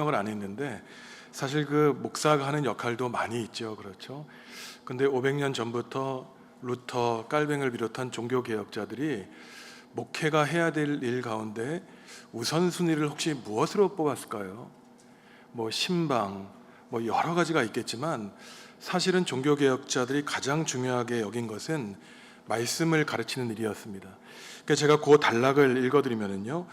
설명을 안 했는데 사실 그 목사가 하는 역할도 많이 있죠. 그렇죠? 근데 500년 전부터 루터, 깔뱅을 비롯한 종교 개혁자들이 목회가 해야 될 일 가운데 우선순위를 혹시 무엇으로 뽑았을까요? 뭐 신방, 뭐 여러 가지가 있겠지만 사실은 종교 개혁자들이 가장 중요하게 여긴 것은 말씀을 가르치는 일이었습니다. 그러니까 제가 그 단락을 읽어드리면은요,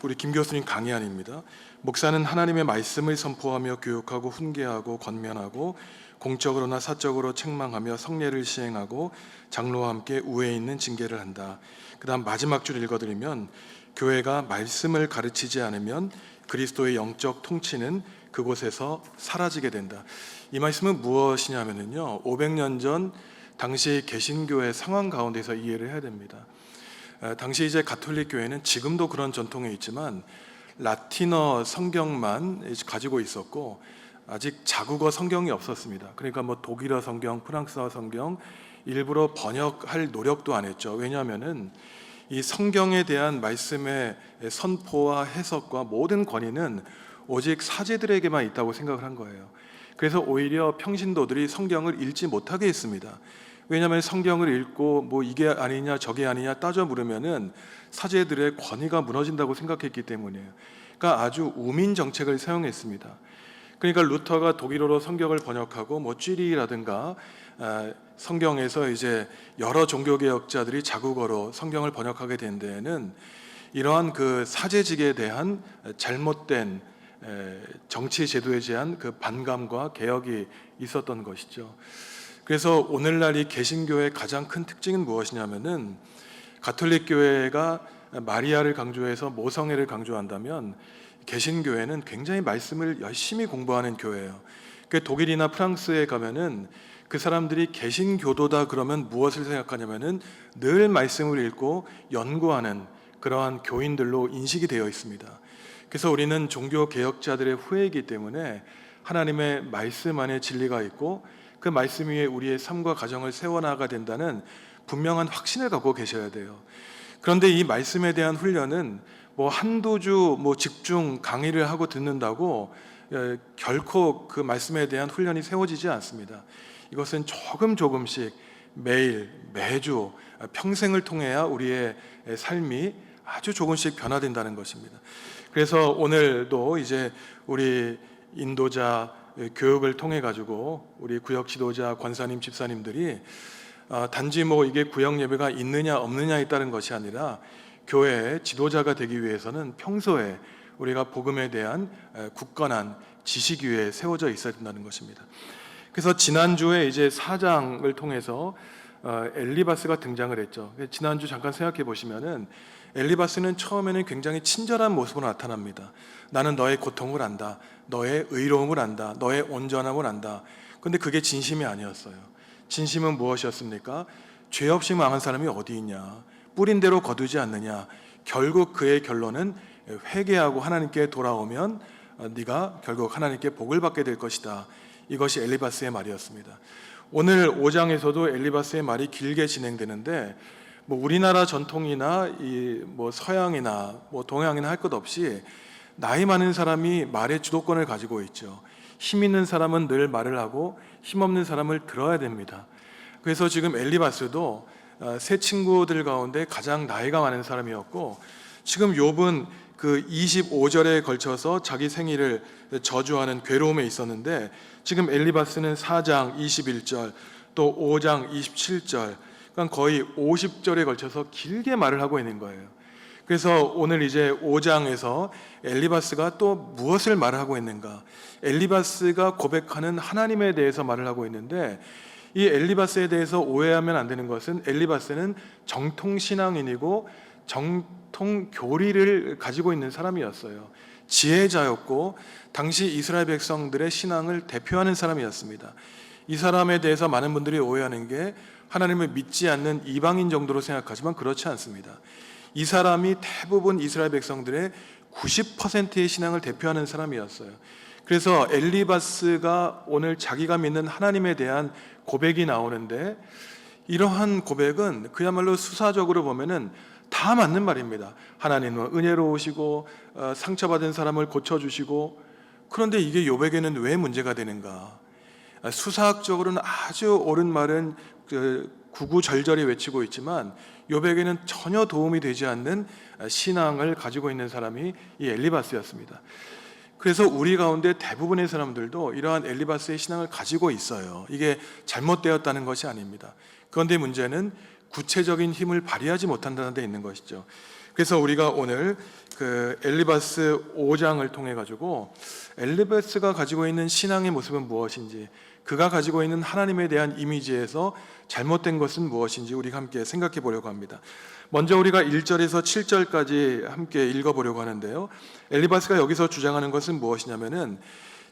우리 김 교수님 강의안입니다. 목사는 하나님의 말씀을 선포하며 교육하고 훈계하고 권면하고 공적으로나 사적으로 책망하며 성례를 시행하고 장로와 함께 우애에 있는 징계를 한다. 그 다음 마지막 줄 읽어드리면 교회가 말씀을 가르치지 않으면 그리스도의 영적 통치는 그곳에서 사라지게 된다. 이 말씀은 무엇이냐면요, 500년 전 당시 개신교의 상황 가운데서 이해를 해야 됩니다. 당시 이제 가톨릭 교회는 지금도 그런 전통이 있지만 라틴어 성경만 가지고 있었고 아직 자국어 성경이 없었습니다. 그러니까 뭐 독일어 성경, 프랑스어 성경 일부러 번역할 노력도 안 했죠. 왜냐하면은 이 성경에 대한 말씀의 선포와 해석과 모든 권위는 오직 사제들에게만 있다고 생각을 한 거예요. 그래서 오히려 평신도들이 성경을 읽지 못하게 했습니다. 왜냐하면 성경을 읽고 뭐 이게 아니냐 저게 아니냐 따져 물으면은 사제들의 권위가 무너진다고 생각했기 때문이에요. 그러니까 아주 우민 정책을 사용했습니다. 그러니까 루터가 독일어로 성경을 번역하고 뭐 쥐리라든가 성경에서 이제 여러 종교 개혁자들이 자국어로 성경을 번역하게 된 데에는 이러한 그 사제직에 대한 잘못된 정치 제도에 대한 그 반감과 개혁이 있었던 것이죠. 그래서 오늘날 이 개신교의 가장 큰 특징은 무엇이냐면은 가톨릭 교회가 마리아를 강조해서 모성애를 강조한다면 개신교회는 굉장히 말씀을 열심히 공부하는 교회예요. 그 독일이나 프랑스에 가면은 그 사람들이 개신교도다 그러면 무엇을 생각하냐면은 늘 말씀을 읽고 연구하는 그러한 교인들로 인식이 되어 있습니다. 그래서 우리는 종교 개혁자들의 후예이기 때문에 하나님의 말씀 안에 진리가 있고 그 말씀 위에 우리의 삶과 가정을 세워나가야 된다는 분명한 확신을 갖고 계셔야 돼요. 그런데 이 말씀에 대한 훈련은 뭐 한두 주 집중 강의를 하고 듣는다고 결코 그 말씀에 대한 훈련이 세워지지 않습니다. 이것은 조금씩 매일 매주 평생을 통해야 우리의 삶이 아주 조금씩 변화된다는 것입니다. 그래서 오늘도 이제 우리 인도자 교육을 통해 가지고 우리 구역 지도자, 권사님, 집사님들이 단지 뭐 이게 구역 예배가 있느냐 없느냐에 따른 것이 아니라 교회의 지도자가 되기 위해서는 평소에 우리가 복음에 대한 굳건한 지식 위에 세워져 있어야 된다는 것입니다. 그래서 지난주에 이제 4장을 통해서 엘리바스가 등장을 했죠. 지난주 잠깐 생각해 보시면은 엘리바스는 처음에는 굉장히 친절한 모습으로 나타납니다. 나는 너의 고통을 안다. 너의 의로움을 안다. 너의 온전함을 안다. 그런데 그게 진심이 아니었어요. 진심은 무엇이었습니까? 죄 없이 망한 사람이 어디 있냐? 뿌린 대로 거두지 않느냐? 결국 그의 결론은 회개하고 하나님께 돌아오면 네가 결국 하나님께 복을 받게 될 것이다. 이것이 엘리바스의 말이었습니다. 오늘 5장에서도 엘리바스의 말이 길게 진행되는데 뭐 우리나라 전통이나 뭐 서양이나 뭐 동양이나 할 것 없이 나이 많은 사람이 말의 주도권을 가지고 있죠. 힘 있는 사람은 늘 말을 하고 힘 없는 사람을 들어야 됩니다. 그래서 지금 엘리바스도 세 친구들 가운데 가장 나이가 많은 사람이었고 지금 욥은 그 25절에 걸쳐서 자기 생일을 저주하는 괴로움에 있었는데 지금 엘리바스는 4장 21절 또 5장 27절 그러니까 거의 50절에 걸쳐서 길게 말을 하고 있는 거예요. 그래서 오늘 이제 5장에서 엘리바스가 또 무엇을 말을 하고 있는가? 엘리바스가 고백하는 하나님에 대해서 말을 하고 있는데 이 엘리바스에 대해서 오해하면 안 되는 것은 엘리바스는 정통신앙인이고 정통교리를 가지고 있는 사람이었어요. 지혜자였고 당시 이스라엘 백성들의 신앙을 대표하는 사람이었습니다. 이 사람에 대해서 많은 분들이 오해하는 게 하나님을 믿지 않는 이방인 정도로 생각하지만 그렇지 않습니다. 이 사람이 대부분 이스라엘 백성들의 90%의 신앙을 대표하는 사람이었어요. 그래서 엘리바스가 오늘 자기가 믿는 하나님에 대한 고백이 나오는데 이러한 고백은 그야말로 수사적으로 보면은 다 맞는 말입니다. 하나님은 은혜로우시고 상처받은 사람을 고쳐주시고, 그런데 이게 욥에게는 왜 문제가 되는가? 수사학적으로는 아주 옳은 말은 구구절절히 외치고 있지만 욥에게는 전혀 도움이 되지 않는 신앙을 가지고 있는 사람이 이 엘리바스였습니다. 그래서 우리 가운데 대부분의 사람들도 이러한 엘리바스의 신앙을 가지고 있어요. 이게 잘못되었다는 것이 아닙니다. 그런데 문제는 구체적인 힘을 발휘하지 못한다는 데 있는 것이죠. 그래서 우리가 오늘 그 엘리바스 5장을 통해 가지고 엘리바스가 가지고 있는 신앙의 모습은 무엇인지, 그가 가지고 있는 하나님에 대한 이미지에서 잘못된 것은 무엇인지 우리가 함께 생각해 보려고 합니다. 먼저 우리가 1절에서 7절까지 함께 읽어보려고 하는데요. 엘리바스가 여기서 주장하는 것은 무엇이냐면은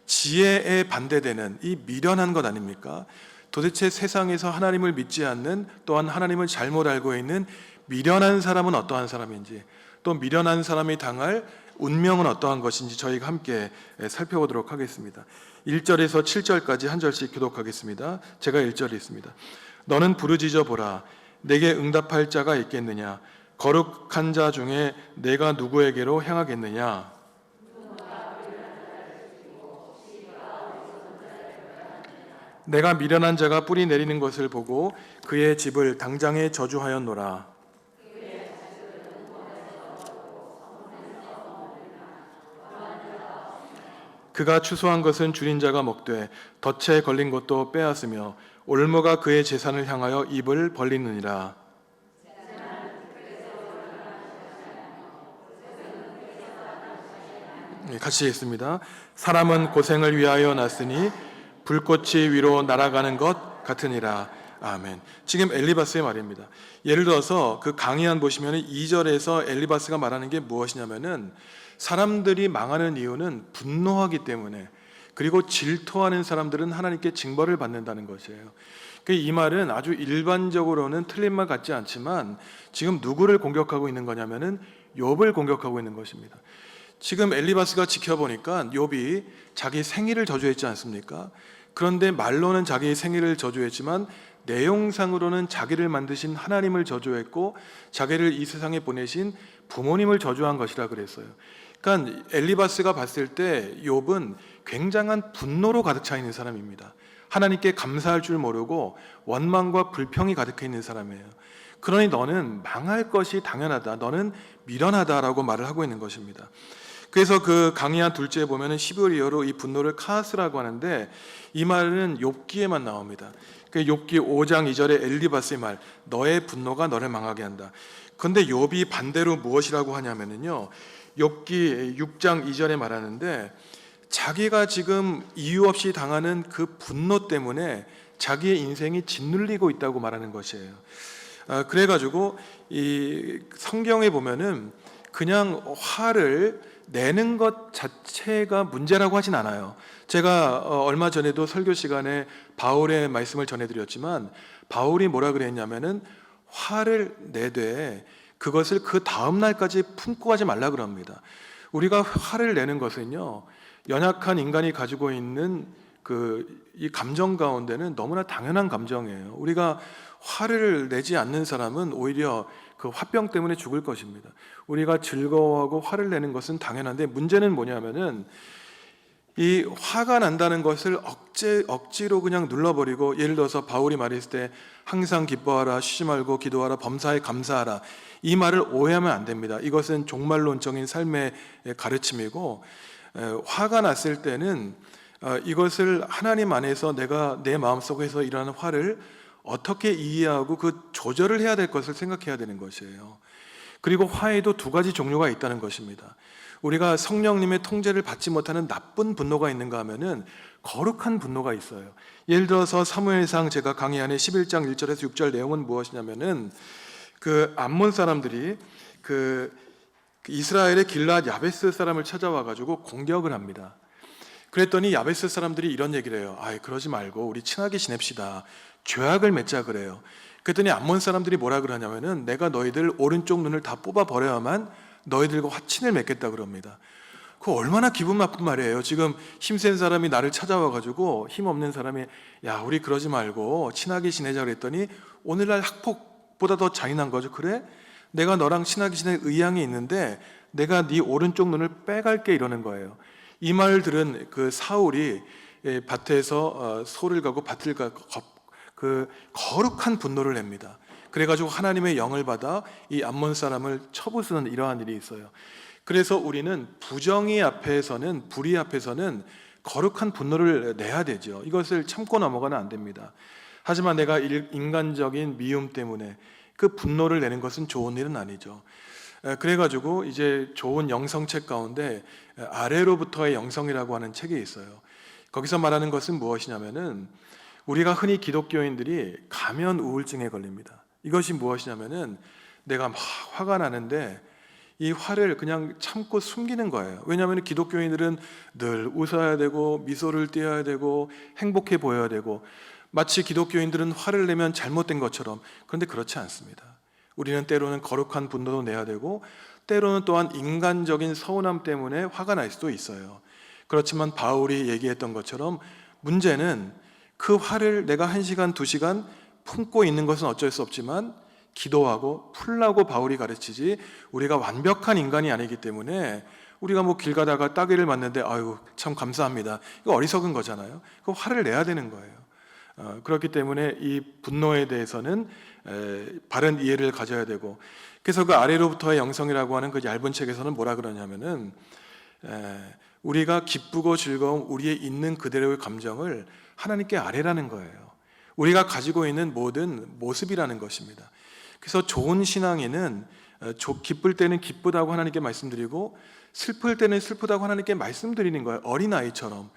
지혜에 반대되는 이 미련한 것 아닙니까? 도대체 세상에서 하나님을 믿지 않는, 또한 하나님을 잘못 알고 있는 미련한 사람은 어떠한 사람인지, 또 미련한 사람이 당할 운명은 어떠한 것인지 저희가 함께 살펴보도록 하겠습니다. 1절에서 7절까지 한 절씩 교독하겠습니다. 제가 1절에 있습니다. 너는 부르짖어 보라. 내게 응답할 자가 있겠느냐? 거룩한 자 중에 내가 누구에게로 향하겠느냐? 내가 미련한 자가 뿌리 내리는 것을 보고 그의 집을 당장에 저주하였노라. 그가 추수한 것은 줄인 자가 먹되 덫에 걸린 것도 빼앗으며 올무가 그의 재산을 향하여 입을 벌리느니라. 같이 읽습니다. 사람은 고생을 위하여 났으니 불꽃이 위로 날아가는 것 같으니라. 아멘. 지금 엘리바스의 말입니다. 예를 들어서 그 강의안 보시면 2절에서 엘리바스가 말하는 게 무엇이냐면은 사람들이 망하는 이유는 분노하기 때문에, 그리고 질투하는 사람들은 하나님께 징벌을 받는다는 것이에요. 이 말은 아주 일반적으로는 틀린 말 같지 않지만 지금 누구를 공격하고 있는 거냐면은 욥을 공격하고 있는 것입니다. 지금 엘리바스가 지켜보니까 욥이 자기 생일을 저주했지 않습니까? 그런데 말로는 자기 생일을 저주했지만 내용상으로는 자기를 만드신 하나님을 저주했고 자기를 이 세상에 보내신 부모님을 저주한 것이라 그랬어요. 그러니까 엘리바스가 봤을 때 욥은 굉장한 분노로 가득 차 있는 사람입니다. 하나님께 감사할 줄 모르고 원망과 불평이 가득해 있는 사람이에요. 그러니 너는 망할 것이 당연하다, 너는 미련하다라고 말을 하고 있는 것입니다. 그래서 그 강의한 둘째에 보면은 11이어로 이 분노를 카스라고 하는데, 이 말은 욥기에만 나옵니다. 그 욥기 5장 2절에 엘리바스의 말, 너의 분노가 너를 망하게 한다. 그런데 욥이 반대로 무엇이라고 하냐면은요, 욥기 6장 2절에 말하는데 자기가 지금 이유 없이 당하는 그 분노 때문에 자기의 인생이 짓눌리고 있다고 말하는 것이에요. 그래가지고 이 성경에 보면은 그냥 화를 내는 것 자체가 문제라고 하진 않아요. 제가 얼마 전에도 설교 시간에 바울의 말씀을 전해드렸지만 바울이 뭐라 그랬냐면은 화를 내되 그것을 그 다음 날까지 품고 가지 말라 그럽니다. 우리가 화를 내는 것은요, 연약한 인간이 가지고 있는 이 감정 가운데는 너무나 당연한 감정이에요. 우리가 화를 내지 않는 사람은 오히려 그 화병 때문에 죽을 것입니다. 우리가 즐거워하고 화를 내는 것은 당연한데 문제는 뭐냐면은 이 화가 난다는 것을 억지로 그냥 눌러버리고, 예를 들어서 바울이 말했을 때 항상 기뻐하라, 쉬지 말고 기도하라, 범사에 감사하라, 이 말을 오해하면 안 됩니다. 이것은 종말론적인 삶의 가르침이고, 화가 났을 때는 이것을 하나님 안에서 내가 내 마음속에서 일어나는 화를 어떻게 이해하고 그 조절을 해야 될 것을 생각해야 되는 것이에요. 그리고 화에도 두 가지 종류가 있다는 것입니다. 우리가 성령님의 통제를 받지 못하는 나쁜 분노가 있는가 하면은 거룩한 분노가 있어요. 예를 들어서 사무엘상 제가 강의 안에 11장 1절에서 6절 내용은 무엇이냐면은 그 암몬 사람들이 그 이스라엘의 길앗 야베스 사람을 찾아와 가지고 공격을 합니다. 그랬더니 야베스 사람들이 이런 얘기를 해요. 그러지 말고 우리 친하게 지냅시다, 죄악을 맺자 그래요. 그랬더니 암몬 사람들이 뭐라 그러냐면은 내가 너희들 오른쪽 눈을 다 뽑아 버려야만 너희들과 화친을 맺겠다 그럽니다. 그거 얼마나 기분 나쁜 말이에요. 지금 힘센 사람이 나를 찾아와 가지고 힘없는 사람이 야 우리 그러지 말고 친하게 지내자 그랬더니 오늘날 학폭보다 더 잔인한 거죠. 그래? 내가 너랑 친하기 전에 의향이 있는데 내가 네 오른쪽 눈을 빼갈게 이러는 거예요. 이 말을 들은 그 사울이 밭에서 소를 가고 밭을 가고 그 거룩한 분노를 냅니다. 그래가지고 하나님의 영을 받아 이 암몬 사람을 쳐부수는 이러한 일이 있어요. 그래서 우리는 부정의 앞에서는, 불의 앞에서는 거룩한 분노를 내야 되죠. 이것을 참고 넘어가면 안 됩니다. 하지만 내가 인간적인 미움 때문에 그 분노를 내는 것은 좋은 일은 아니죠. 그래가지고 이제 좋은 영성책 가운데 아래로부터의 영성이라고 하는 책이 있어요. 거기서 말하는 것은 무엇이냐면은 우리가 흔히 기독교인들이 가면 우울증에 걸립니다. 이것이 무엇이냐면은 내가 막 화가 나는데 이 화를 그냥 참고 숨기는 거예요. 왜냐하면 기독교인들은 늘 웃어야 되고 미소를 띄어야 되고 행복해 보여야 되고 마치 기독교인들은 화를 내면 잘못된 것처럼. 그런데 그렇지 않습니다. 우리는 때로는 거룩한 분노도 내야 되고 때로는 또한 인간적인 서운함 때문에 화가 날 수도 있어요. 그렇지만 바울이 얘기했던 것처럼 문제는 그 화를 내가 1시간, 2시간 품고 있는 것은 어쩔 수 없지만 기도하고 풀라고 바울이 가르치지, 우리가 완벽한 인간이 아니기 때문에 우리가 뭐 길 가다가 따귀를 맞는데 아유 참 감사합니다, 이거 어리석은 거잖아요. 그 화를 내야 되는 거예요. 그렇기 때문에 이 분노에 대해서는 바른 이해를 가져야 되고, 그래서 그 아래로부터의 영성이라고 하는 그 얇은 책에서는 뭐라 그러냐면은 우리가 기쁘고 즐거운 우리의 있는 그대로의 감정을 하나님께 아뢰라는 거예요. 우리가 가지고 있는 모든 모습이라는 것입니다. 그래서 좋은 신앙인은 기쁠 때는 기쁘다고 하나님께 말씀드리고 슬플 때는 슬프다고 하나님께 말씀드리는 거예요. 어린아이처럼.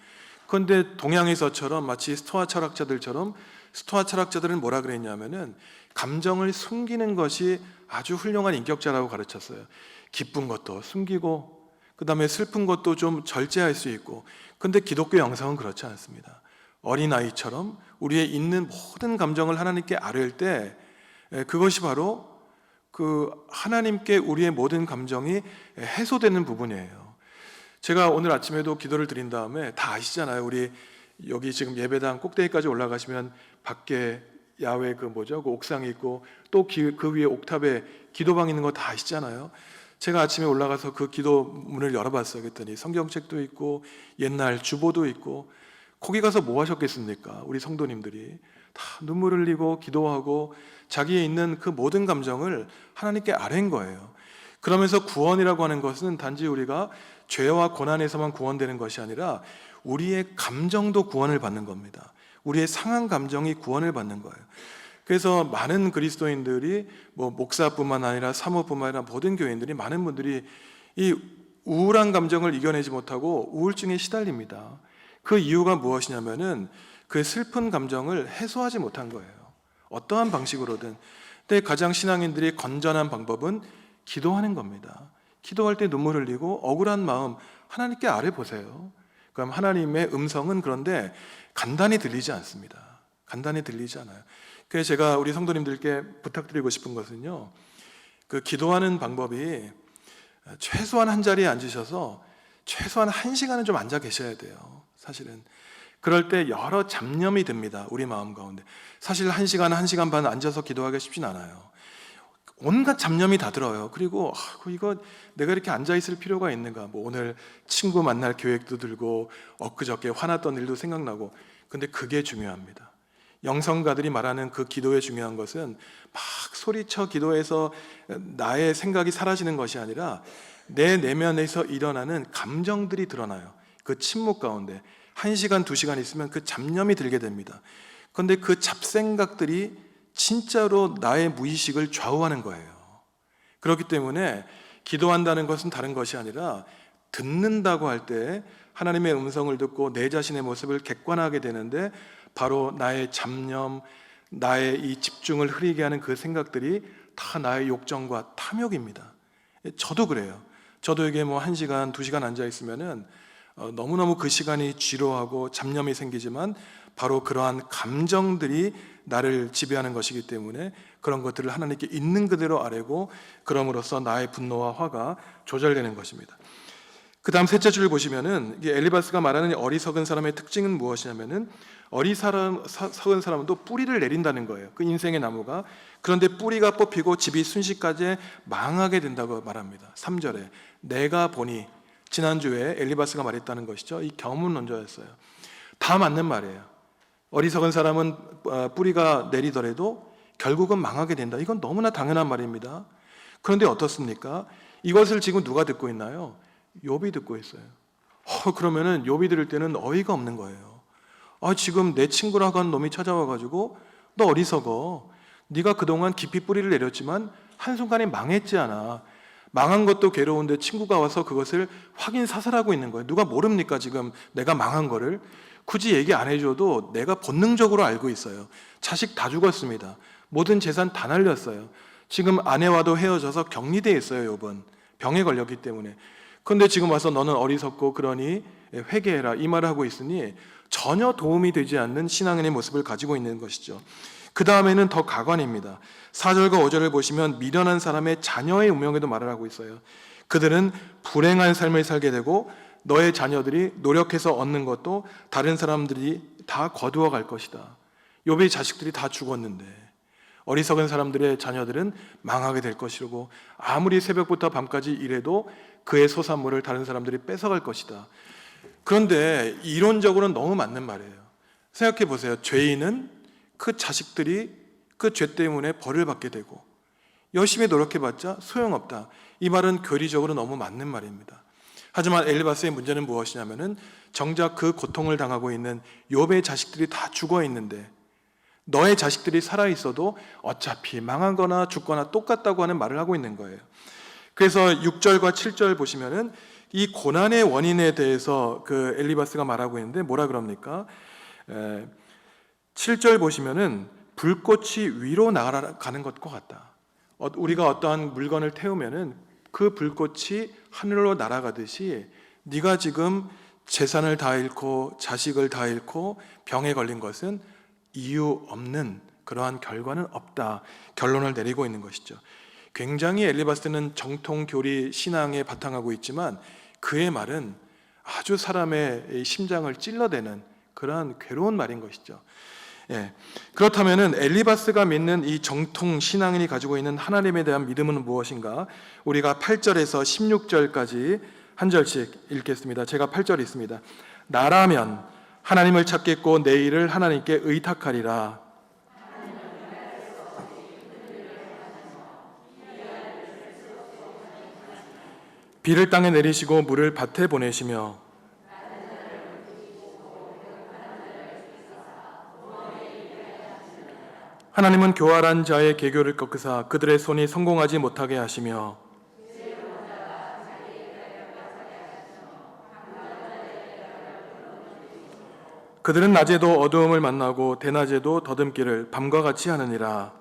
그런데 동양에서처럼 마치 스토아 철학자들처럼, 스토아 철학자들은 뭐라 그랬냐면은 감정을 숨기는 것이 아주 훌륭한 인격자라고 가르쳤어요. 기쁜 것도 숨기고 그 다음에 슬픈 것도 좀 절제할 수 있고. 그런데 기독교 영성은 그렇지 않습니다. 어린아이처럼 우리의 있는 모든 감정을 하나님께 아뢰을 때 그것이 바로 그 하나님께 우리의 모든 감정이 해소되는 부분이에요. 제가 오늘 아침에도 기도를 드린 다음에 다 아시잖아요. 우리 여기 지금 예배당 꼭대기까지 올라가시면 밖에 야외 그 옥상이 있고 또 그 위에 옥탑에 기도방 있는 거 다 아시잖아요. 제가 아침에 올라가서 그 기도문을 열어봤어요. 그랬더니 성경책도 있고 옛날 주보도 있고. 거기 가서 뭐 하셨겠습니까? 우리 성도님들이 다 눈물 흘리고 기도하고 자기에 있는 그 모든 감정을 하나님께 아뢰는 거예요. 그러면서 구원이라고 하는 것은 단지 우리가 죄와 고난에서만 구원되는 것이 아니라 우리의 감정도 구원을 받는 겁니다. 우리의 상한 감정이 구원을 받는 거예요. 그래서 많은 그리스도인들이 뭐 목사뿐만 아니라 사모뿐만 아니라 모든 교인들이, 많은 분들이 이 우울한 감정을 이겨내지 못하고 우울증에 시달립니다. 그 이유가 무엇이냐면은 그 슬픈 감정을 해소하지 못한 거예요. 어떠한 방식으로든. 근데 가장 신앙인들이 건전한 방법은 기도하는 겁니다. 기도할 때 눈물 흘리고 억울한 마음 하나님께 아뢰보세요. 그럼 하나님의 음성은 그런데 간단히 들리지 않습니다. 간단히 들리지 않아요. 그래서 제가 우리 성도님들께 부탁드리고 싶은 것은요, 그 기도하는 방법이 최소한 한 자리에 앉으셔서 최소한 1시간은 좀 앉아 계셔야 돼요. 사실은 그럴 때 여러 잡념이 듭니다. 우리 마음 가운데. 사실 1시간, 1시간 반 앉아서 기도하기가 쉽진 않아요. 온갖 잡념이 다 들어요. 그리고 이거 내가 이렇게 앉아 있을 필요가 있는가? 뭐 오늘 친구 만날 계획도 들고 엊그저께 화났던 일도 생각나고. 근데 그게 중요합니다. 영성가들이 말하는 그 기도의 중요한 것은 막 소리쳐 기도해서 나의 생각이 사라지는 것이 아니라 내 내면에서 일어나는 감정들이 드러나요. 그 침묵 가운데 1시간, 2시간 있으면 그 잡념이 들게 됩니다. 그런데 그 잡생각들이 진짜로 나의 무의식을 좌우하는 거예요. 그렇기 때문에 기도한다는 것은 다른 것이 아니라 듣는다고 할 때 하나님의 음성을 듣고 내 자신의 모습을 객관하게 되는데, 바로 나의 잡념, 나의 이 집중을 흐리게 하는 그 생각들이 다 나의 욕정과 탐욕입니다. 저도 그래요. 저도 이게 뭐 1시간, 2시간 앉아 있으면은 너무너무 그 시간이 지루하고 잡념이 생기지만 바로 그러한 감정들이 나를 지배하는 것이기 때문에 그런 것들을 하나님께 있는 그대로 아뢰고, 그럼으로써 나의 분노와 화가 조절되는 것입니다. 그 다음 셋째 줄 보시면은 이게 엘리바스가 말하는 어리석은 사람의 특징은 무엇이냐면은 어리석은 사람은 또 뿌리를 내린다는 거예요. 그 인생의 나무가. 그런데 뿌리가 뽑히고 집이 순식간에 망하게 된다고 말합니다. 3절에 내가 보니, 지난주에 엘리바스가 말했다는 것이죠. 이 경문론조였어요. 다 맞는 말이에요. 어리석은 사람은 뿌리가 내리더라도 결국은 망하게 된다. 이건 너무나 당연한 말입니다. 그런데 어떻습니까? 이것을 지금 누가 듣고 있나요? 욥이 듣고 있어요. 그러면은 욥이 들을 때는 어이가 없는 거예요. 지금 내 친구라고 한 놈이 찾아와가지고 너 어리석어. 네가 그동안 깊이 뿌리를 내렸지만 한순간에 망했지 않아. 망한 것도 괴로운데 친구가 와서 그것을 확인 사살하고 있는 거예요. 누가 모릅니까? 지금 내가 망한 거를. 굳이 얘기 안 해줘도 내가 본능적으로 알고 있어요. 자식 다 죽었습니다. 모든 재산 다 날렸어요. 지금 아내와도 헤어져서 격리돼 있어요. 욥은 병에 걸렸기 때문에. 그런데 지금 와서 너는 어리석고 그러니 회개해라 이 말을 하고 있으니 전혀 도움이 되지 않는 신앙인의 모습을 가지고 있는 것이죠. 그 다음에는 더 가관입니다. 4절과 5절을 보시면 미련한 사람의 자녀의 운명에도 말을 하고 있어요. 그들은 불행한 삶을 살게 되고 너의 자녀들이 노력해서 얻는 것도 다른 사람들이 다 거두어 갈 것이다. 욥의 자식들이 다 죽었는데 어리석은 사람들의 자녀들은 망하게 될 것이고 아무리 새벽부터 밤까지 일해도 그의 소산물을 다른 사람들이 뺏어갈 것이다. 그런데 이론적으로는 너무 맞는 말이에요. 생각해 보세요. 죄인은 그 자식들이 그 죄 때문에 벌을 받게 되고 열심히 노력해봤자 소용없다. 이 말은 교리적으로 너무 맞는 말입니다. 하지만 엘리바스의 문제는 무엇이냐면은 정작 그 고통을 당하고 있는 욥의 자식들이 다 죽어 있는데 너의 자식들이 살아 있어도 어차피 망하거나 죽거나 똑같다고 하는 말을 하고 있는 거예요. 그래서 6절과 7절 보시면은 이 고난의 원인에 대해서 그 엘리바스가 말하고 있는데 뭐라 그럽니까? 7절 보시면은 불꽃이 위로 나가는 것과 같다. 우리가 어떠한 물건을 태우면은 그 불꽃이 하늘로 날아가듯이 네가 지금 재산을 다 잃고 자식을 다 잃고 병에 걸린 것은 이유 없는 그러한 결과는 없다. 결론을 내리고 있는 것이죠. 굉장히 엘리바스는 정통 교리 신앙에 바탕하고 있지만 그의 말은 아주 사람의 심장을 찔러대는 그러한 괴로운 말인 것이죠. 그렇다면은 엘리바스가 믿는 이 정통 신앙인이 가지고 있는 하나님에 대한 믿음은 무엇인가? 우리가 8절에서 16절까지 한 절씩 읽겠습니다. 제가 8절 있습니다. 나라면 하나님을 찾겠고 내 일을 하나님께 의탁하리라. 비를 땅에 내리시고 물을 밭에 보내시며 하나님은 교활한 자의 계교를 꺾으사 그들의 손이 성공하지 못하게 하시며 그들은 낮에도 어두움을 만나고 대낮에도 더듬기를 밤과 같이 하느니라.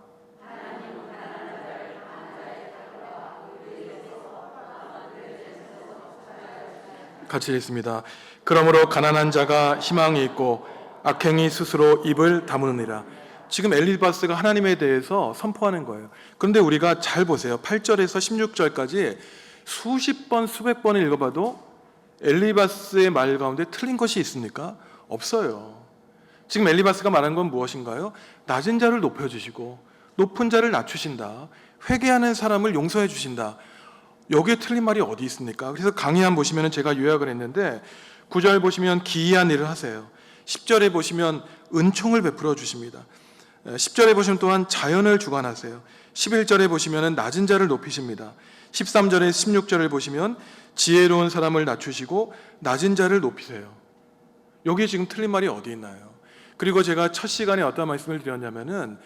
같이 읽습니다. 그러므로 가난한 자가 희망이 있고 악행이 스스로 입을 다무느니라. 지금 엘리바스가 하나님에 대해서 선포하는 거예요. 그런데 우리가 잘 보세요. 8절에서 16절까지 수십 번 수백 번을 읽어봐도 엘리바스의 말 가운데 틀린 것이 있습니까? 없어요. 지금 엘리바스가 말한 건 무엇인가요? 낮은 자를 높여주시고 높은 자를 낮추신다. 회개하는 사람을 용서해 주신다. 여기에 틀린 말이 어디 있습니까? 그래서 강의한 보시면 제가 요약을 했는데 9절 보시면 기이한 일을 하세요. 10절에 보시면 은총을 베풀어 주십니다. 10절에 보시면 또한 자연을 주관하세요. 11절에 보시면 낮은 자를 높이십니다. 13절에 16절을 보시면 지혜로운 사람을 낮추시고 낮은 자를 높이세요. 여기에 지금 틀린 말이 어디 있나요? 그리고 제가 첫 시간에 어떤 말씀을 드렸냐면은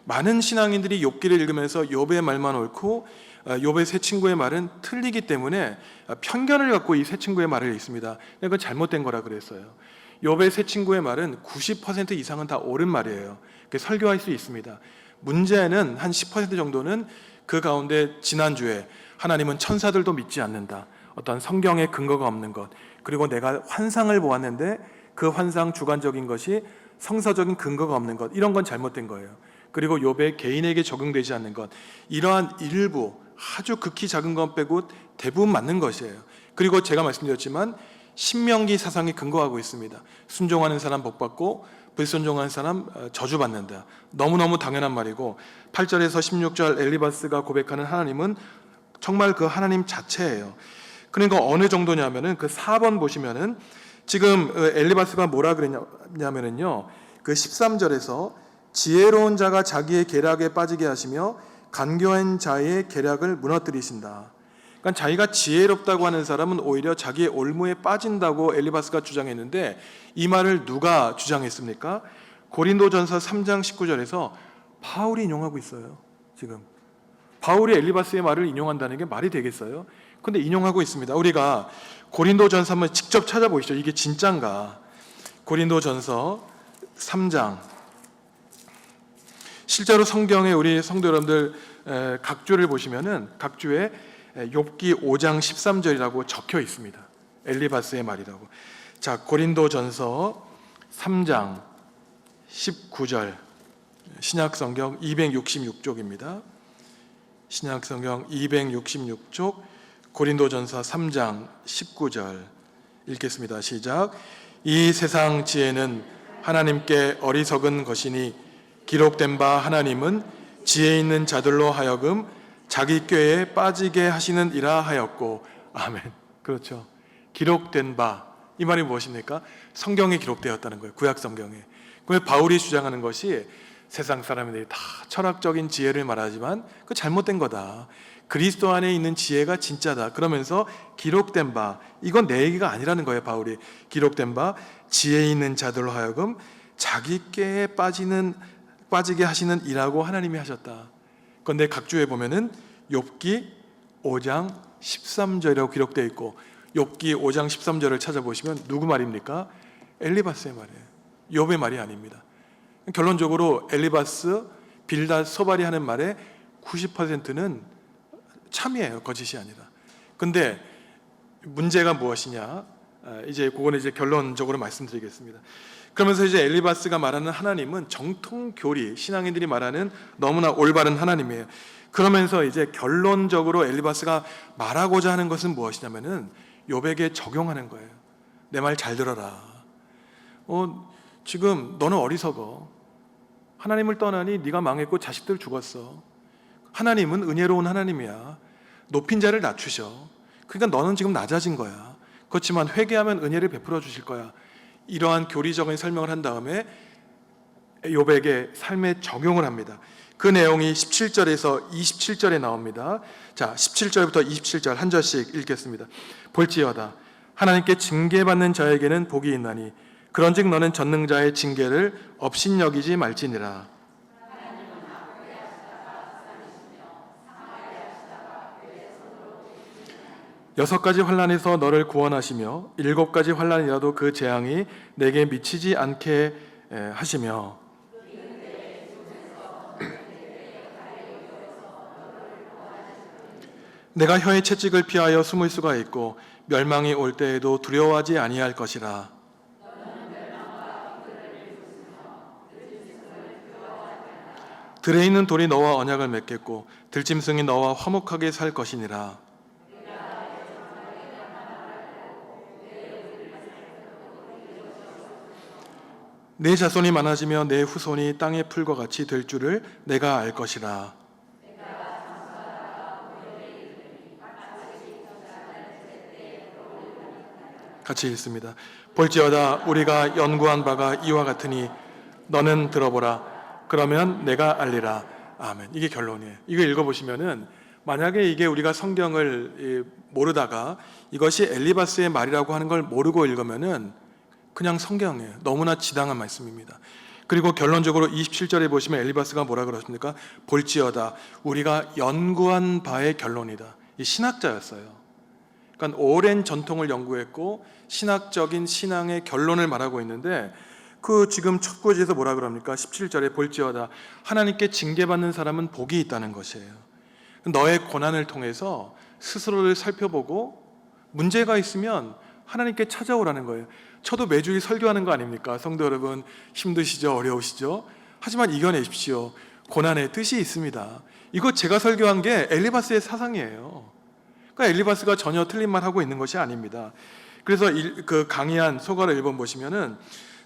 많은 신앙인들이 욥기를 읽으면서 욥의 말만 옳고 욥의 세 친구의 말은 틀리기 때문에 편견을 갖고 이 세 친구의 말을 읽습니다. 그건 잘못된 거라 그랬어요. 욥의 세 친구의 말은 90% 이상은 다 옳은 말이에요. 설교할 수 있습니다. 문제는 한 10% 정도는 그 가운데 지난주에 하나님은 천사들도 믿지 않는다. 어떤 성경에 근거가 없는 것. 그리고 내가 환상을 보았는데 그 환상 주관적인 것이 성서적인 근거가 없는 것. 이런 건 잘못된 거예요. 그리고 욥의 개인에게 적용되지 않는 것. 이러한 일부 아주 극히 작은 것 빼고 대부분 맞는 것이에요. 그리고 제가 말씀드렸지만 신명기 사상이 근거하고 있습니다. 순종하는 사람 복받고 불순종하는 사람 저주받는다. 너무너무 당연한 말이고 8절에서 16절 엘리바스가 고백하는 하나님은 정말 그 하나님 자체예요. 그러니까 어느 정도냐면은 그 4번 보시면은 지금 엘리바스가 뭐라 그랬냐면은요, 그 13절에서 지혜로운 자가 자기의 계략에 빠지게 하시며 간교한 자의 계략을 무너뜨리신다. 그러니까 자기가 지혜롭다고 하는 사람은 오히려 자기의 올무에 빠진다고 엘리바스가 주장했는데, 이 말을 누가 주장했습니까? 고린도전서 3장 19절에서 바울이 인용하고 있어요. 지금 바울이 엘리바스의 말을 인용한다는 게 말이 되겠어요? 근데 인용하고 있습니다. 우리가 고린도전서 한번 직접 찾아보시죠. 이게 진짠가? 고린도전서 3장. 실제로 성경에 우리 성도 여러분들 각 주를 보시면은 각 주에 욥기 5장 13절이라고 적혀 있습니다. 엘리바스의 말이라고. 자, 고린도전서 3장 19절. 신약 성경 266쪽입니다. 신약 성경 266쪽 고린도전서 3장 19절 읽겠습니다. 시작. 이 세상 지혜는 하나님께 어리석은 것이니 기록된 바 하나님은 지혜 있는 자들로 하여금 자기 꾀에 빠지게 하시는 이라 하였고. 아멘. 그렇죠. 기록된 바, 이 말이 무엇입니까? 성경에 기록되었다는 거예요. 구약 성경에. 그래서 바울이 주장하는 것이 세상 사람들이 다 철학적인 지혜를 말하지만 그 잘못된 거다. 그리스도 안에 있는 지혜가 진짜다. 그러면서 기록된 바, 이건 내 얘기가 아니라는 거예요. 바울이 기록된 바 지혜 있는 자들로 하여금 자기 꾀에 빠지게 하시는 이라고 하나님이 하셨다. 그런데 각주에 보면은 욥기 5장 13절이라고 기록되어 있고, 욥기 5장 13절을 찾아보시면 누구 말입니까? 엘리바스의 말이에요. 욥의 말이 아닙니다. 결론적으로 엘리바스, 빌닷, 소발이 하는 말의 90%는 참이에요. 거짓이 아니라. 근데 문제가 무엇이냐? 이제 그거는 이제 결론적으로 말씀드리겠습니다. 그러면서 이제 엘리바스가 말하는 하나님은 정통 교리, 신앙인들이 말하는 너무나 올바른 하나님이에요. 그러면서 이제 결론적으로 엘리바스가 말하고자 하는 것은 무엇이냐면은 욥에게 적용하는 거예요. 내 말 잘 들어라. 지금 너는 어리석어. 하나님을 떠나니 네가 망했고 자식들 죽었어. 하나님은 은혜로운 하나님이야. 높인 자를 낮추셔. 그러니까 너는 지금 낮아진 거야. 그렇지만 회개하면 은혜를 베풀어 주실 거야. 이러한 교리적인 설명을 한 다음에 욥에게 삶에 적용을 합니다. 그 내용이 17절에서 27절에 나옵니다. 자, 17절부터 27절 한 절씩 읽겠습니다. 볼지어다 하나님께 징계받는 자에게는 복이 있나니 그런즉 너는 전능자의 징계를 업신여기지 말지니라. 여섯 가지 환난에서 너를 구원하시며 일곱 가지 환난이라도 그 재앙이 내게 미치지 않게 하시며 내가 혀의 채찍을 피하여 숨을 수가 있고 멸망이 올 때에도 두려워하지 아니할 것이라. 들에 있는 돌이 너와 언약을 맺겠고 들짐승이 너와 화목하게 살 것이니라. 내 자손이 많아지며 내 후손이 땅의 풀과 같이 될 줄을 내가 알 것이라. 같이 읽습니다. 볼지어다 우리가 연구한 바가 이와 같으니 너는 들어보라. 그러면 내가 알리라. 아멘. 이게 결론이에요. 이거 읽어보시면은 만약에 이게 우리가 성경을 모르다가 이것이 엘리바스의 말이라고 하는 걸 모르고 읽으면은 그냥 성경이에요. 너무나 지당한 말씀입니다. 그리고 결론적으로 27절에 보시면 엘리바스가 뭐라 그러십니까? 볼지어다 우리가 연구한 바의 결론이다. 이 신학자였어요. 그러니까 오랜 전통을 연구했고 신학적인 신앙의 결론을 말하고 있는데, 그 지금 첫 구절에서 뭐라 그럽니까? 17절에 볼지어다 하나님께 징계받는 사람은 복이 있다는 것이에요. 너의 고난을 통해서 스스로를 살펴보고 문제가 있으면 하나님께 찾아오라는 거예요. 저도 매주일 설교하는 거 아닙니까? 성도 여러분, 힘드시죠? 어려우시죠? 하지만 이겨내십시오. 고난의 뜻이 있습니다. 이거 제가 설교한 게 엘리바스의 사상이에요. 그러니까 엘리바스가 전혀 틀린 말 하고 있는 것이 아닙니다. 그래서 그 강의한 소가로 1번 보시면은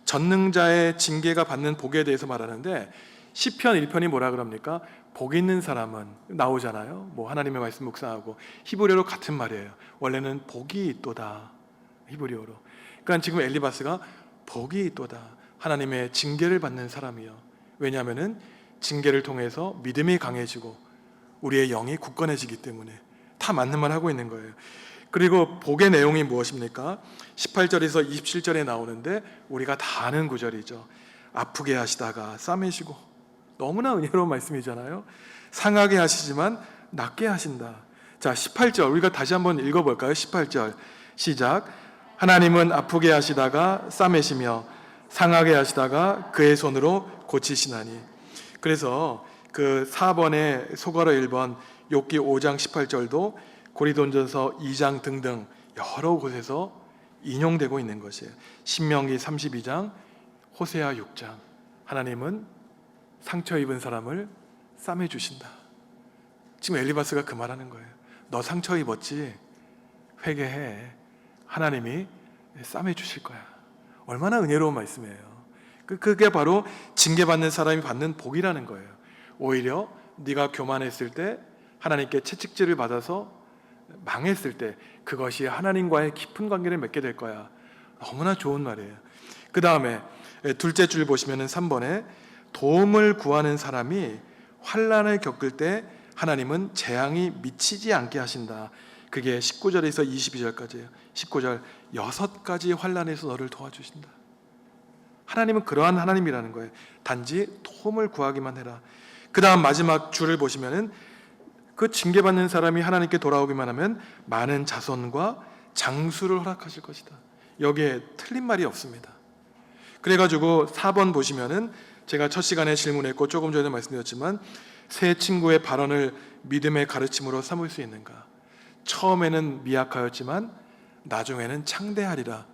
전능자의 징계가 받는 복에 대해서 말하는데 시편 1편이 뭐라 그럽니까? 복 있는 사람은 나오잖아요. 뭐 하나님의 말씀 묵상하고 히브리어로 같은 말이에요. 원래는 복이 있도다. 히브리어로. 그러니까 지금 엘리바스가 복이 있도다. 하나님의 징계를 받는 사람이요. 왜냐하면은 징계를 통해서 믿음이 강해지고 우리의 영이 굳건해지기 때문에 다 맞는 말 하고 있는 거예요. 그리고 복의 내용이 무엇입니까? 18절에서 27절에 나오는데 우리가 다 아는 구절이죠. 아프게 하시다가 싸매시고, 너무나 은혜로운 말씀이잖아요. 상하게 하시지만 낫게 하신다. 자, 18절 우리가 다시 한번 읽어볼까요? 18절 시작. 하나님은 아프게 하시다가 싸매시며 상하게 하시다가 그의 손으로 고치시나니. 그래서 그 4번에 소가로 1번, 욥기 5장 18절도 고린도전서 2장 등등 여러 곳에서 인용되고 있는 것이에요. 신명기 32장, 호세아 6장. 하나님은 상처 입은 사람을 싸매 주신다. 지금 엘리바스가 그 말하는 거예요. 너 상처 입었지? 회개해. 하나님이 싸매 주실 거야. 얼마나 은혜로운 말씀이에요. 그게 바로 징계받는 사람이 받는 복이라는 거예요. 오히려 네가 교만했을 때, 하나님께 채찍질을 받아서 망했을 때 그것이 하나님과의 깊은 관계를 맺게 될 거야. 너무나 좋은 말이에요. 그 다음에 둘째 줄 보시면은 3번에 도움을 구하는 사람이 환난을 겪을 때 하나님은 재앙이 미치지 않게 하신다. 그게 19절에서 22절까지예요. 19절 6가지 환난에서 너를 도와주신다. 하나님은 그러한 하나님이라는 거예요. 단지 도움을 구하기만 해라. 그 다음 마지막 줄을 보시면은 그 징계받는 사람이 하나님께 돌아오기만 하면 많은 자손과 장수를 허락하실 것이다. 여기에 틀린 말이 없습니다. 그래가지고 4번 보시면은 제가 첫 시간에 질문했고 조금 전에 말씀드렸지만 새 친구의 발언을 믿음의 가르침으로 삼을 수 있는가? 처음에는 미약하였지만 나중에는 창대하리라.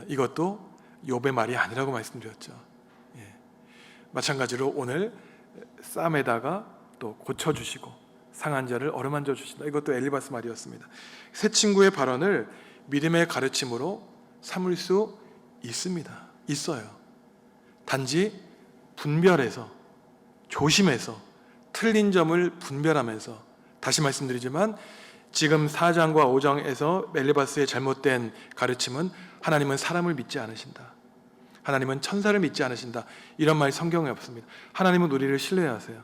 이것도 욥의 말이 아니라고 말씀드렸죠. 예. 마찬가지로 오늘 쌈에다가 또 고쳐주시고 상한 자를 어루만져 주신다. 이것도 엘리바스 말이었습니다. 새 친구의 발언을 믿음의 가르침으로 삼을 수 있어요. 단지 분별해서, 조심해서, 틀린 점을 분별하면서, 다시 말씀드리지만 지금 4장과 5장에서 엘리바스의 잘못된 가르침은 하나님은 사람을 믿지 않으신다, 하나님은 천사를 믿지 않으신다, 이런 말이 성경에 없습니다. 하나님은 우리를 신뢰하세요.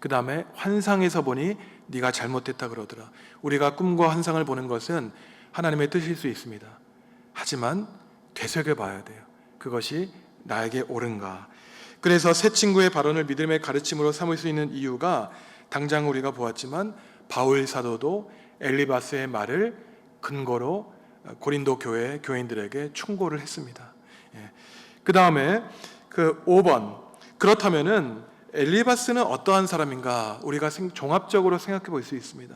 그 다음에 환상에서 보니 네가 잘못했다 그러더라. 우리가 꿈과 환상을 보는 것은 하나님의 뜻일 수 있습니다. 하지만 되새겨봐야 돼요. 그것이 나에게 옳은가. 그래서 새 친구의 발언을 믿음의 가르침으로 삼을 수 있는 이유가 당장 우리가 보았지만 바울 사도도 엘리바스의 말을 근거로 고린도 교회 교인들에게 충고를 했습니다. 그 다음에 그 5번, 그렇다면은 엘리바스는 어떠한 사람인가 우리가 종합적으로 생각해 볼 수 있습니다.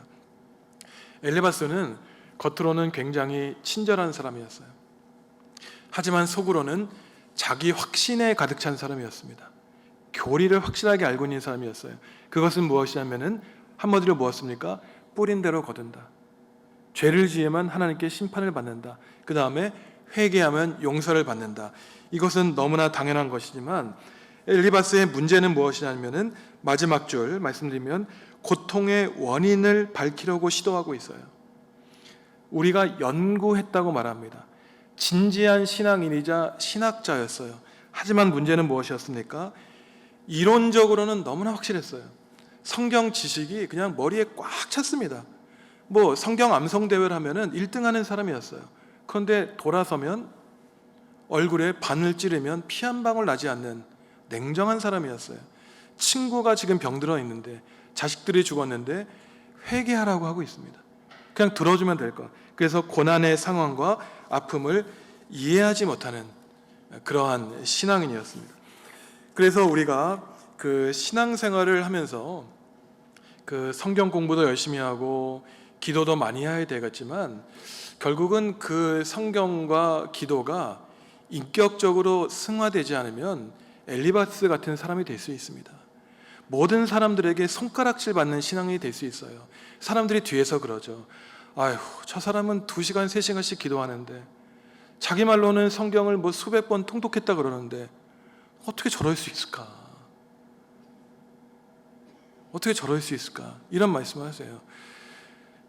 엘리바스는 겉으로는 굉장히 친절한 사람이었어요. 하지만 속으로는 자기 확신에 가득 찬 사람이었습니다. 교리를 확실하게 알고 있는 사람이었어요. 그것은 무엇이냐면은 한마디로 무엇입니까? 뿌린 대로 거둔다. 죄를 지으면 하나님께 심판을 받는다. 그 다음에 회개하면 용서를 받는다. 이것은 너무나 당연한 것이지만 엘리바스의 문제는 무엇이냐면은 마지막 줄 말씀드리면 고통의 원인을 밝히려고 시도하고 있어요. 우리가 연구했다고 말합니다. 진지한 신앙인이자 신학자였어요. 하지만 문제는 무엇이었습니까? 이론적으로는 너무나 확실했어요. 성경 지식이 그냥 머리에 꽉 찼습니다. 뭐 성경 암송 대회를 하면은 1등 하는 사람이었어요. 그런데 돌아서면 얼굴에 바늘 찌르면 피 한 방울 나지 않는 냉정한 사람이었어요. 친구가 지금 병들어 있는데, 자식들이 죽었는데 회개하라고 하고 있습니다. 그냥 들어주면 될 것. 그래서 고난의 상황과 아픔을 이해하지 못하는 그러한 신앙인이었습니다. 그래서 우리가 그 신앙생활을 하면서 그 성경 공부도 열심히 하고 기도도 많이 해야 되겠지만 결국은 그 성경과 기도가 인격적으로 승화되지 않으면 엘리바스 같은 사람이 될 수 있습니다. 모든 사람들에게 손가락질 받는 신앙이 될 수 있어요. 사람들이 뒤에서 그러죠. 아휴, 저 사람은 2시간, 3시간씩 기도하는데 자기 말로는 성경을 뭐 수백 번 통독했다 그러는데 어떻게 저럴 수 있을까? 어떻게 저럴 수 있을까? 이런 말씀을 하세요.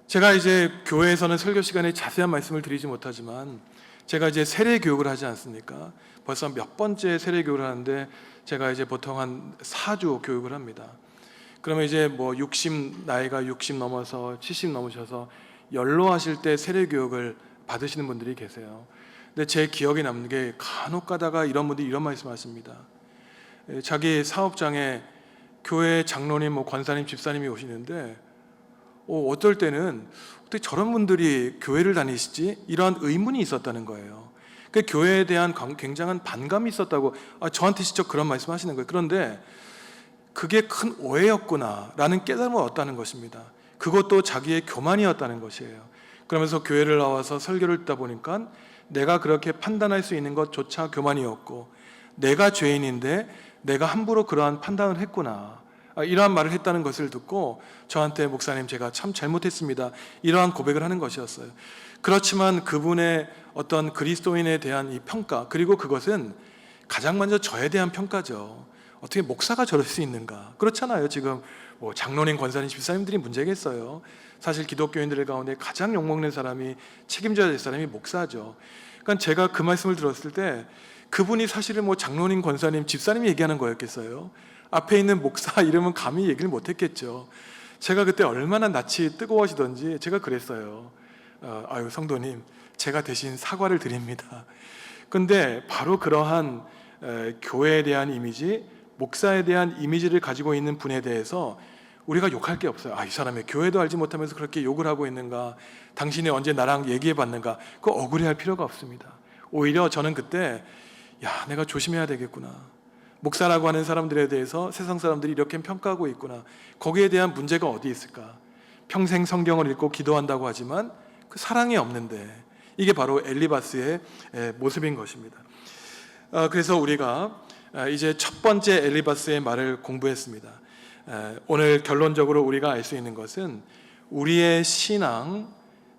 제가 이제 교회에서는 설교 시간에 자세한 말씀을 드리지 못하지만 제가 이제 세례 교육을 하지 않습니까? 벌써 몇 번째 세례 교육을 하는데 제가 이제 보통 한 4주 교육을 합니다. 그러면 이제 뭐 나이가 60 넘어서 70 넘으셔서 연로하실 때 세례 교육을 받으시는 분들이 계세요. 근데 제 기억에 남는 게 간혹 가다가 이런 분들이 이런 말씀하십니다. 자기 사업장에 교회 장로님, 뭐 관사님, 집사님이 오시는데 어떨 때는 어떻게 저런 분들이 교회를 다니시지? 이러한 의문이 있었다는 거예요. 그 교회에 대한 굉장한 반감이 있었다고 저한테 직접 그런 말씀하시는 거예요. 그런데 그게 큰 오해였구나라는 깨달음을 얻었다는 것입니다. 그것도 자기의 교만이었다는 것이에요. 그러면서 교회를 나와서 설교를 듣다 보니까 내가 그렇게 판단할 수 있는 것조차 교만이었고 내가 죄인인데 내가 함부로 그러한 판단을 했구나, 이러한 말을 했다는 것을 듣고 저한테 목사님 제가 참 잘못했습니다, 이러한 고백을 하는 것이었어요. 그렇지만 그분의 어떤 그리스도인에 대한 이 평가, 그리고 그것은 가장 먼저 저에 대한 평가죠. 어떻게 목사가 저럴 수 있는가? 그렇잖아요. 지금 뭐 장로님, 권사님, 집사님들이 문제겠어요. 사실 기독교인들 가운데 가장 욕먹는 사람이, 책임져야 될 사람이 목사죠. 그러니까 제가 그 말씀을 들었을 때 그분이 사실은 뭐 장로님, 권사님, 집사님이 얘기하는 거였겠어요. 앞에 있는 목사 이름은 감히 얘기를 못했겠죠. 제가 그때 얼마나 낯이 뜨거워지던지 제가 그랬어요. 아유 성도님, 제가 대신 사과를 드립니다. 근데 바로 그러한 교회에 대한 이미지, 목사에 대한 이미지를 가지고 있는 분에 대해서 우리가 욕할 게 없어요. 이 사람의 교회도 알지 못하면서 그렇게 욕을 하고 있는가, 당신이 언제 나랑 얘기해 봤는가, 그거 억울해할 필요가 없습니다. 오히려 저는 그때 내가 조심해야 되겠구나, 목사라고 하는 사람들에 대해서 세상 사람들이 이렇게 평가하고 있구나, 거기에 대한 문제가 어디 있을까. 평생 성경을 읽고 기도한다고 하지만 그 사랑이 없는데, 이게 바로 엘리바스의 모습인 것입니다. 그래서 우리가 이제 첫 번째 엘리바스의 말을 공부했습니다. 오늘 결론적으로 우리가 알 수 있는 것은 우리의 신앙,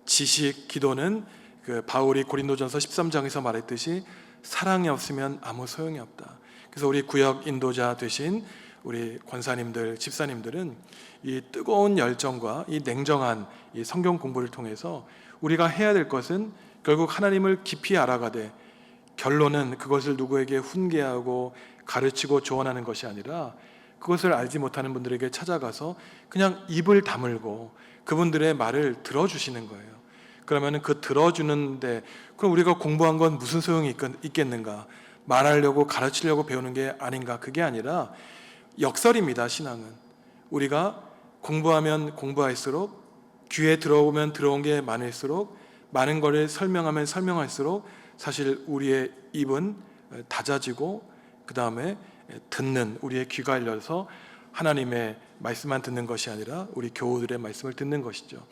지식, 기도는 그 바울이 고린도전서 13장에서 말했듯이 사랑이 없으면 아무 소용이 없다. 그래서 우리 구역 인도자 되신 우리 권사님들, 집사님들은 이 뜨거운 열정과 이 냉정한 이 성경 공부를 통해서 우리가 해야 될 것은 결국 하나님을 깊이 알아가되, 결론은 그것을 누구에게 훈계하고 가르치고 조언하는 것이 아니라 그것을 알지 못하는 분들에게 찾아가서 그냥 입을 다물고 그분들의 말을 들어주시는 거예요. 그러면 그 들어주는데, 그럼 우리가 공부한 건 무슨 소용이 있겠는가? 말하려고 가르치려고 배우는 게 아닌가? 그게 아니라 역설입니다. 신앙은 우리가 공부하면 공부할수록, 귀에 들어오면 들어온 게 많을수록, 많은 거를 설명하면 설명할수록 사실 우리의 입은 닫아지고 그 다음에 듣는 우리의 귀가 열려서 하나님의 말씀만 듣는 것이 아니라 우리 교우들의 말씀을 듣는 것이죠.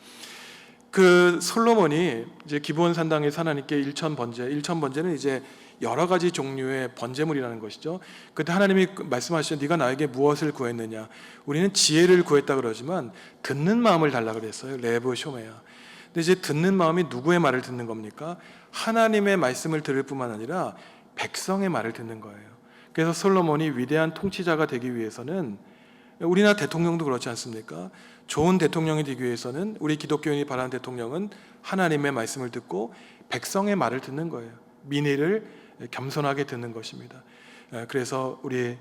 그 솔로몬이 이제 기브온 산당에서 하나님께 일천번제는 이제 여러 가지 종류의 번제물이라는 것이죠. 그때 하나님이 말씀하시죠. 네가 나에게 무엇을 구했느냐? 우리는 지혜를 구했다 그러지만 듣는 마음을 달라 그랬어요. 레브 쇼메야. 근데 이제 듣는 마음이 누구의 말을 듣는 겁니까? 하나님의 말씀을 들을 뿐만 아니라 백성의 말을 듣는 거예요. 그래서 솔로몬이 위대한 통치자가 되기 위해서는, 우리나라 대통령도 그렇지 않습니까? 좋은 대통령이 되기 위해서는, 우리 기독교인이 바라는 대통령은 하나님의 말씀을 듣고 백성의 말을 듣는 거예요. 민의를 겸손하게 듣는 것입니다. 그래서 우리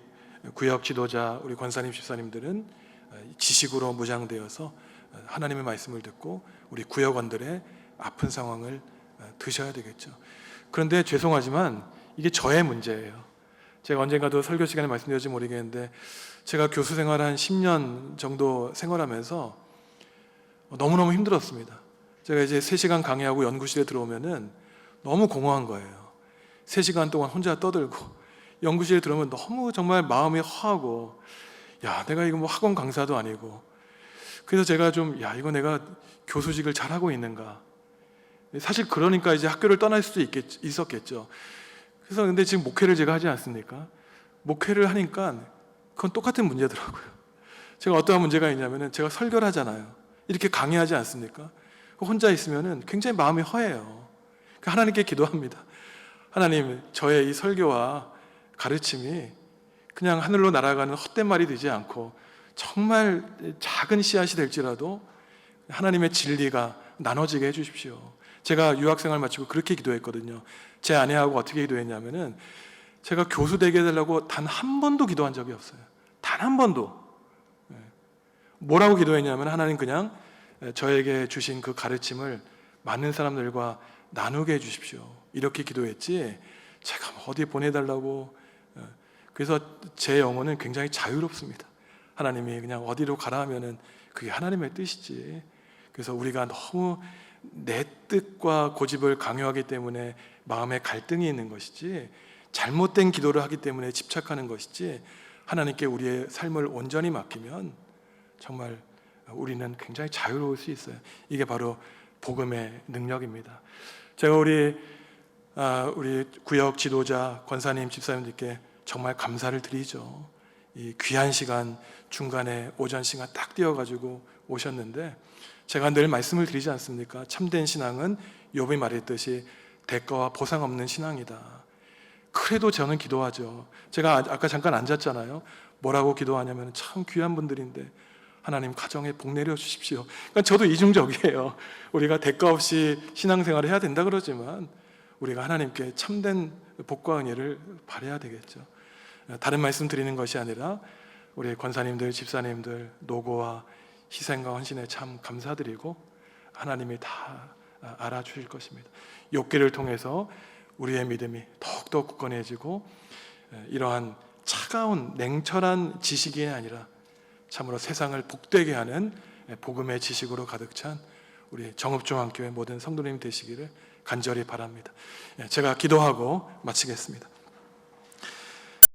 구역 지도자, 우리 권사님, 집사님들은 지식으로 무장되어서 하나님의 말씀을 듣고 우리 구역원들의 아픈 상황을 드셔야 되겠죠. 그런데 죄송하지만 이게 저의 문제예요. 제가 언젠가도 설교 시간에 말씀드렸지 모르겠는데, 제가 교수 생활 한 10년 정도 생활하면서 너무너무 힘들었습니다. 제가 이제 3시간 강의하고 연구실에 들어오면은 너무 공허한 거예요. 3시간 동안 혼자 떠들고 연구실에 들어오면 너무 정말 마음이 허하고, 내가 이거 뭐 학원 강사도 아니고, 그래서 제가 좀 이거 내가 교수직을 잘하고 있는가, 사실 그러니까 이제 학교를 떠날 수도 있었겠죠. 그래서 근데 지금 목회를 제가 하지 않습니까? 목회를 하니까 그건 똑같은 문제더라고요. 제가 어떠한 문제가 있냐면은, 제가 설교를 하잖아요. 이렇게 강의하지 않습니까? 혼자 있으면은 굉장히 마음이 허해요. 하나님께 기도합니다. 하나님, 저의 이 설교와 가르침이 그냥 하늘로 날아가는 헛된 말이 되지 않고 정말 작은 씨앗이 될지라도 하나님의 진리가 나눠지게 해주십시오. 제가 유학생활 마치고 그렇게 기도했거든요. 제 아내하고 어떻게 기도했냐면은 제가 교수 되게 해달라고 단 한 번도 기도한 적이 없어요. 단 한 번도. 뭐라고 기도했냐면 하나님 그냥 저에게 주신 그 가르침을 많은 사람들과 나누게 해주십시오. 이렇게 기도했지 제가 어디 보내달라고. 그래서 제 영혼은 굉장히 자유롭습니다. 하나님이 그냥 어디로 가라 하면은 그게 하나님의 뜻이지. 그래서 우리가 너무 내 뜻과 고집을 강요하기 때문에 마음에 갈등이 있는 것이지, 잘못된 기도를 하기 때문에 집착하는 것이지, 하나님께 우리의 삶을 온전히 맡기면 정말 우리는 굉장히 자유로울 수 있어요. 이게 바로 복음의 능력입니다. 제가 우리 구역 지도자, 권사님, 집사님들께 정말 감사를 드리죠. 이 귀한 시간 중간에 오전 시간 딱 띄어가지고 오셨는데, 제가 늘 말씀을 드리지 않습니까? 참된 신앙은 욥이 말했듯이 대가와 보상 없는 신앙이다. 그래도 저는 기도하죠. 제가 아까 잠깐 앉았잖아요. 뭐라고 기도하냐면 참 귀한 분들인데 하나님 가정에 복 내려 주십시오. 그러니까 저도 이중적이에요. 우리가 대가 없이 신앙생활을 해야 된다 그러지만 우리가 하나님께 참된 복과 은혜를 바라야 되겠죠. 다른 말씀 드리는 것이 아니라 우리 권사님들, 집사님들 노고와 희생과 헌신에 참 감사드리고 하나님이 다 알아주실 것입니다. 욥기를 통해서 우리의 믿음이 더욱더 굳건해지고 이러한 차가운 냉철한 지식이 아니라 참으로 세상을 복되게 하는 복음의 지식으로 가득 찬 우리 정읍중앙교회 모든 성도님 되시기를 간절히 바랍니다. 제가 기도하고 마치겠습니다.